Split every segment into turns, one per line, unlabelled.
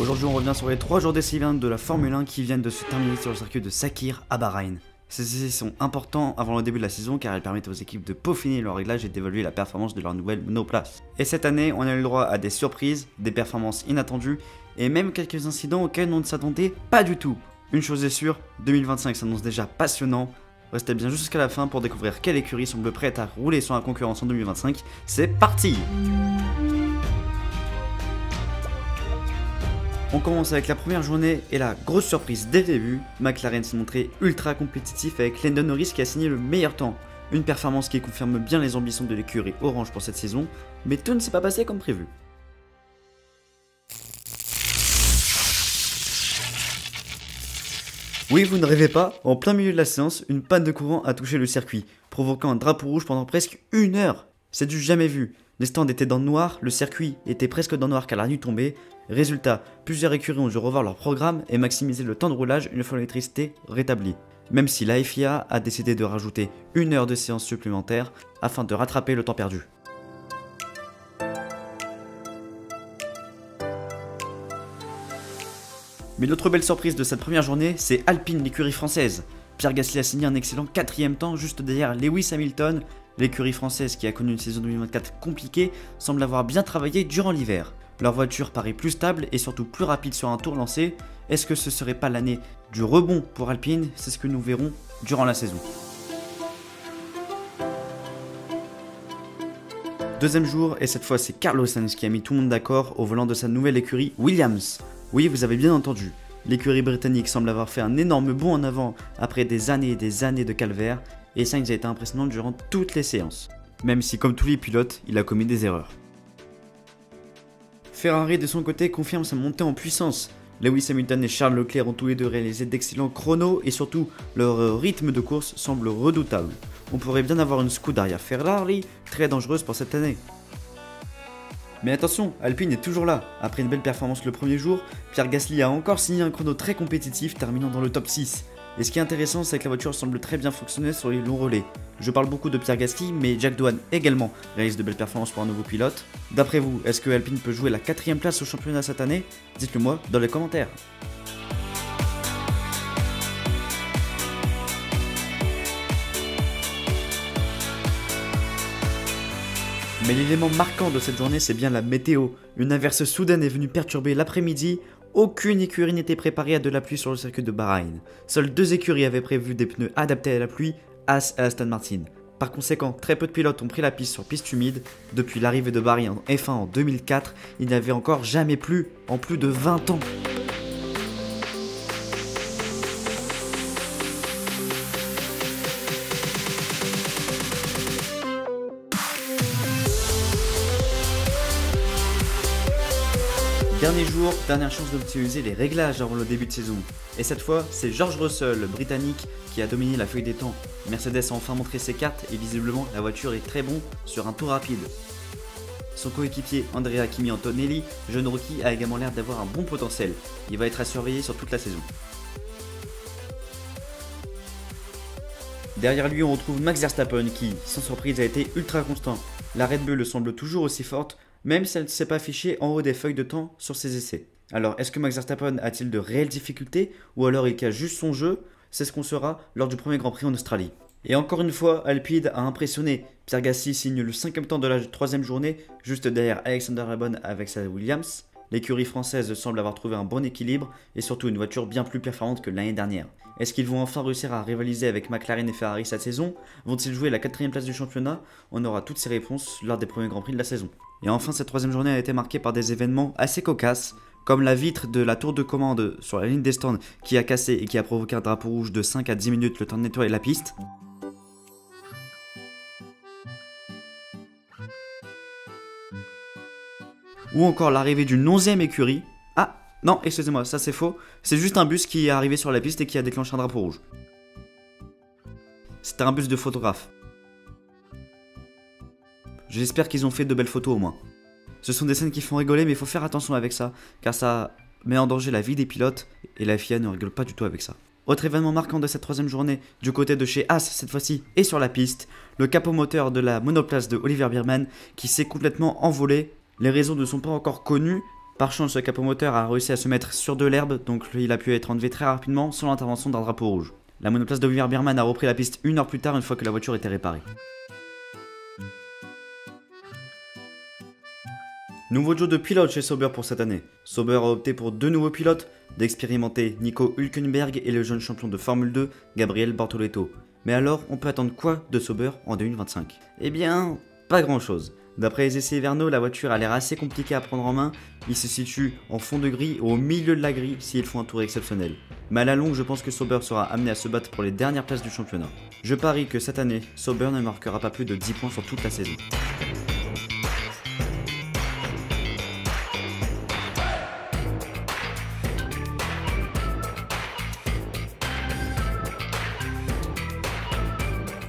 Aujourd'hui on revient sur les 3 jours d'essai de la Formule 1 qui viennent de se terminer sur le circuit de Sakhir à Bahreïn. Ces essais sont importants avant le début de la saison car ils permettent aux équipes de peaufiner leur réglage et d'évaluer la performance de leur nouvelle monoplace. Et cette année on a eu le droit à des surprises, des performances inattendues et même quelques incidents auxquels on ne s'attendait pas du tout. Une chose est sûre, 2025 s'annonce déjà passionnant. Restez bien jusqu'à la fin pour découvrir quelle écurie semble prête à rouler sur la concurrence en 2025. C'est parti! On commence avec la première journée et la grosse surprise dès le début, McLaren s'est montré ultra compétitif avec Lando Norris qui a signé le meilleur temps. Une performance qui confirme bien les ambitions de l'écurie orange pour cette saison, mais tout ne s'est pas passé comme prévu. Oui, vous ne rêvez pas, en plein milieu de la séance, une panne de courant a touché le circuit, provoquant un drapeau rouge pendant presque 1 heure. C'est du jamais vu. Les stands étaient dans le noir, le circuit était presque dans le noir car la nuit tombait. Résultat, plusieurs écuries ont dû revoir leur programme et maximiser le temps de roulage une fois l'électricité rétablie. Même si la FIA a décidé de rajouter 1 heure de séance supplémentaire afin de rattraper le temps perdu. Mais l'autre belle surprise de cette première journée, c'est Alpine, l'écurie française. Pierre Gasly a signé un excellent 4ème temps juste derrière Lewis Hamilton. L'écurie française qui a connu une saison 2024 compliquée semble avoir bien travaillé durant l'hiver. Leur voiture paraît plus stable et surtout plus rapide sur un tour lancé. Est-ce que ce serait pas l'année du rebond pour Alpine? C'est ce que nous verrons durant la saison. Deuxième jour, et cette fois c'est Carlos Sainz qui a mis tout le monde d'accord au volant de sa nouvelle écurie Williams. Oui, vous avez bien entendu, l'écurie britannique semble avoir fait un énorme bond en avant après des années et des années de calvaire, et Sainz a été impressionnant durant toutes les séances, même si comme tous les pilotes, il a commis des erreurs. Ferrari de son côté confirme sa montée en puissance. Lewis Hamilton et Charles Leclerc ont tous les deux réalisé d'excellents chronos et surtout leur rythme de course semble redoutable. On pourrait bien avoir une Scuderia Ferrari très dangereuse pour cette année. Mais attention, Alpine est toujours là. Après une belle performance le premier jour, Pierre Gasly a encore signé un chrono très compétitif terminant dans le top 6. Et ce qui est intéressant, c'est que la voiture semble très bien fonctionner sur les longs relais. Je parle beaucoup de Pierre Gasly, mais Jack Doohan également réalise de belles performances pour un nouveau pilote. D'après vous, est-ce que Alpine peut jouer la 4ème place au championnat cette année? Dites-le moi dans les commentaires. Mais l'élément marquant de cette journée, c'est bien la météo. Une averse soudaine est venue perturber l'après-midi. Aucune écurie n'était préparée à de la pluie sur le circuit de Bahreïn. Seules 2 écuries avaient prévu des pneus adaptés à la pluie, Haas et Aston Martin. Par conséquent, très peu de pilotes ont pris la piste sur piste humide. Depuis l'arrivée de Bahreïn en F1 en 2004, il n'avait encore jamais plu en plus de 20 ans. Dernier jour, dernière chance d'optimiser les réglages avant le début de saison. Et cette fois, c'est George Russell, le britannique, qui a dominé la feuille des temps. Mercedes a enfin montré ses cartes et visiblement la voiture est très bon sur un tour rapide. Son coéquipier Andrea Kimi Antonelli, jeune rookie, a également l'air d'avoir un bon potentiel. Il va être à surveiller sur toute la saison. Derrière lui, on retrouve Max Verstappen qui, sans surprise, a été ultra constant. La Red Bull semble toujours aussi forte, même si elle ne s'est pas affichée en haut des feuilles de temps sur ses essais. Alors, est-ce que Max Verstappen a-t-il de réelles difficultés ou alors il cache juste son jeu? C'est ce qu'on saura lors du premier Grand Prix en Australie. Et encore une fois, Alpine a impressionné. Pierre Gasly signe le 5ème temps de la 3ème journée, juste derrière Alexander Albon avec sa Williams. L'écurie française semble avoir trouvé un bon équilibre et surtout une voiture bien plus performante que l'année dernière. Est-ce qu'ils vont enfin réussir à rivaliser avec McLaren et Ferrari cette saison? Vont-ils jouer la 4ème place du championnat? On aura toutes ces réponses lors des premiers Grands Prix de la saison. Et enfin, cette 3ème journée a été marquée par des événements assez cocasses, comme la vitre de la tour de commande sur la ligne des stands qui a cassé et qui a provoqué un drapeau rouge de 5 à 10 minutes le temps de nettoyer la piste. Ou encore l'arrivée d'une 11ème écurie. Ah, non, excusez-moi, ça c'est faux. C'est juste un bus qui est arrivé sur la piste et qui a déclenché un drapeau rouge. C'était un bus de photographes. J'espère qu'ils ont fait de belles photos au moins. Ce sont des scènes qui font rigoler, mais il faut faire attention avec ça, car ça met en danger la vie des pilotes, et la FIA ne rigole pas du tout avec ça. Autre événement marquant de cette 3ème journée, du côté de chez Haas cette fois-ci, et sur la piste, le capot moteur de la monoplace de Oliver Biermann qui s'est complètement envolé. Les raisons ne sont pas encore connues, Par chance, le capot moteur a réussi à se mettre sur de l'herbe, donc il a pu être enlevé très rapidement sans l'intervention d'un drapeau rouge. La monoplace d'Oliver Biermann a repris la piste 1 heure plus tard une fois que la voiture était réparée. Nouveau duo de pilotes chez Sauber pour cette année. Sauber a opté pour 2 nouveaux pilotes, d'expérimenter Nico Hülkenberg et le jeune champion de Formule 2, Gabriel Bortoleto. Mais alors, on peut attendre quoi de Sauber en 2025 ? Eh bien, pas grand chose. D'après les essais hivernaux, la voiture a l'air assez compliquée à prendre en main. Il se situe en fond de grille ou au milieu de la grille s'ils font un tour exceptionnel. Mais à la longue, je pense que Sauber sera amené à se battre pour les dernières places du championnat. Je parie que cette année, Sauber ne marquera pas plus de 10 points sur toute la saison.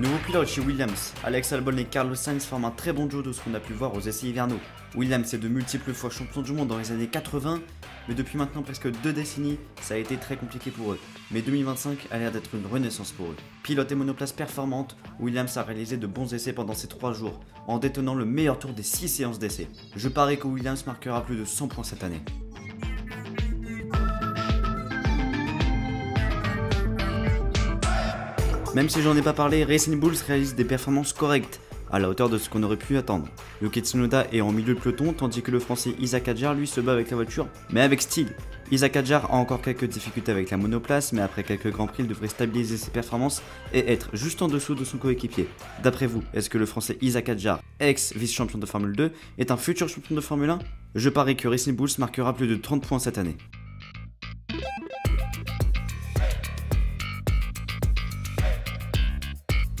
Nouveau pilote chez Williams, Alex Albon et Carlos Sainz forment un très bon duo de ce qu'on a pu voir aux essais hivernaux. Williams est de multiples fois champion du monde dans les années 80, mais depuis maintenant presque 2 décennies, ça a été très compliqué pour eux. Mais 2025 a l'air d'être une renaissance pour eux. Pilote et monoplace performante, Williams a réalisé de bons essais pendant ces 3 jours, en détenant le meilleur tour des 6 séances d'essais. Je parie que Williams marquera plus de 100 points cette année. Même si j'en ai pas parlé, Racing Bulls réalise des performances correctes, à la hauteur de ce qu'on aurait pu attendre. Yuki Tsunoda est en milieu de peloton, tandis que le français Isaac Hadjar lui se bat avec la voiture, mais avec style. Isaac Hadjar a encore quelques difficultés avec la monoplace, mais après quelques grands prix, il devrait stabiliser ses performances et être juste en dessous de son coéquipier. D'après vous, est-ce que le français Isaac Hadjar, ex-vice-champion de Formule 2, est un futur champion de Formule 1 ? Je parie que Racing Bulls marquera plus de 30 points cette année.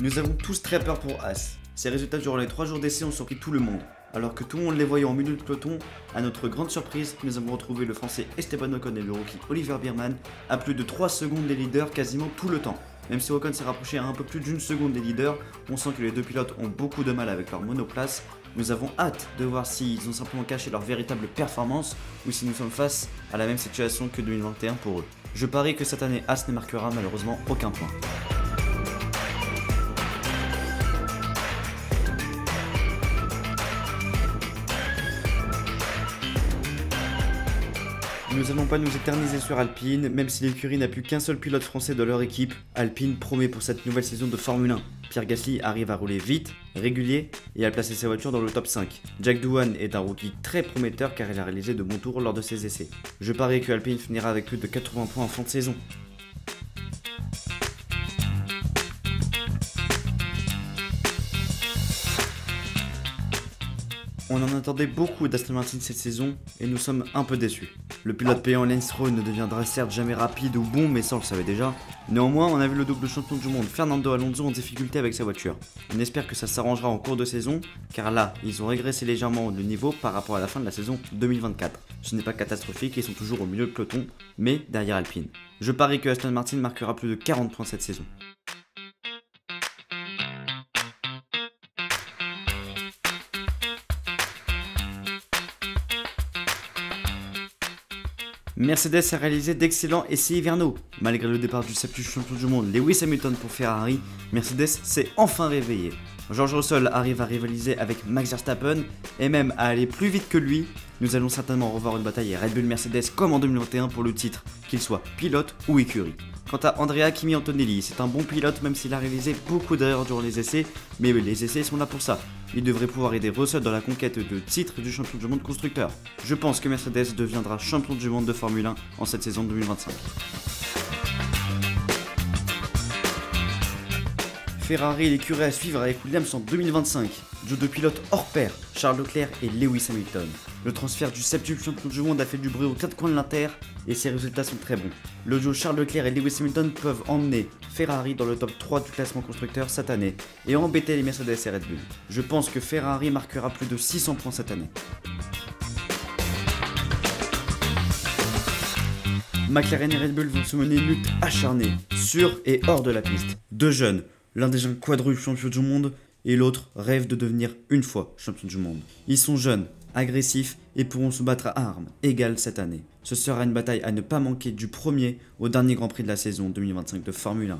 Nous avons tous très peur pour Haas. Ces résultats durant les 3 jours d'essai ont surpris tout le monde. Alors que tout le monde les voyait en milieu de peloton, à notre grande surprise, nous avons retrouvé le français Esteban Ocon et le rookie Oliver Biermann à plus de 3 secondes des leaders quasiment tout le temps. Même si Ocon s'est rapproché à un peu plus d'1 seconde des leaders, on sent que les deux pilotes ont beaucoup de mal avec leur monoplace. Nous avons hâte de voir s'ils ont simplement caché leur véritable performance ou si nous sommes face à la même situation que 2021 pour eux. Je parie que cette année Haas ne marquera malheureusement aucun point. Nous n'allons pas nous éterniser sur Alpine, même si l'écurie n'a plus qu'un seul pilote français de leur équipe, Alpine promet pour cette nouvelle saison de Formule 1. Pierre Gasly arrive à rouler vite, régulier et à placer sa voiture dans le top 5. Jack Doohan est un rookie très prometteur car il a réalisé de bons tours lors de ses essais. Je parie que Alpine finira avec plus de 80 points en fin de saison. On en attendait beaucoup d'Aston Martin cette saison et nous sommes un peu déçus. Le pilote payant Lance Stroll ne deviendra certes jamais rapide ou bon, mais ça on le savait déjà. Néanmoins, on a vu le double champion du monde Fernando Alonso en difficulté avec sa voiture. On espère que ça s'arrangera en cours de saison, car là, ils ont régressé légèrement le niveau par rapport à la fin de la saison 2024. Ce n'est pas catastrophique, ils sont toujours au milieu de peloton, mais derrière Alpine. Je parie que Aston Martin marquera plus de 40 points cette saison. Mercedes a réalisé d'excellents essais hivernaux. Malgré le départ du septième champion du monde Lewis Hamilton pour Ferrari, Mercedes s'est enfin réveillé. George Russell arrive à rivaliser avec Max Verstappen et même à aller plus vite que lui. Nous allons certainement revoir une bataille Red Bull Mercedes comme en 2021 pour le titre, qu'il soit pilote ou écurie. Quant à Andrea Kimi Antonelli, c'est un bon pilote même s'il a réalisé beaucoup d'erreurs durant les essais, mais les essais sont là pour ça. Il devrait pouvoir aider Russell dans la conquête de titre du champion du monde constructeur. Je pense que Mercedes deviendra champion du monde de Formule 1 en cette saison 2025. Ferrari est l'écurie à suivre avec Williams en 2025. Duo de pilotes hors pair, Charles Leclerc et Lewis Hamilton. Le transfert du septième champion du monde a fait du bruit aux 4 coins de l'Inter et ses résultats sont très bons. Le duo Charles Leclerc et Lewis Hamilton peuvent emmener Ferrari dans le top 3 du classement constructeur cette année et embêter les Mercedes et Red Bull. Je pense que Ferrari marquera plus de 600 points cette année. McLaren et Red Bull vont se mener une lutte acharnée, sur et hors de la piste. Deux jeunes, l'un déjà quadruple champion du monde et l'autre rêve de devenir une fois champion du monde. Ils sont jeunes, agressifs et pourront se battre à armes égales cette année. Ce sera une bataille à ne pas manquer du premier au dernier Grand Prix de la saison 2025 de Formule 1.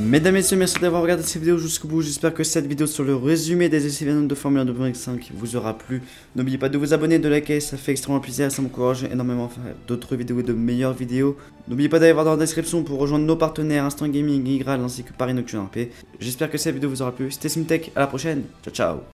Mesdames et messieurs, merci d'avoir regardé cette vidéo jusqu'au bout. J'espère que cette vidéo sur le résumé des essais de Formule 1 2025 vous aura plu. N'oubliez pas de vous abonner, de liker, ça fait extrêmement plaisir, ça m'encourage énormément à faire d'autres vidéos et de meilleures vidéos. N'oubliez pas d'aller voir dans la description pour rejoindre nos partenaires Instant Gaming, Igral ainsi que Paris Nocturne RP. J'espère que cette vidéo vous aura plu. C'était Simtech, à la prochaine. Ciao ciao.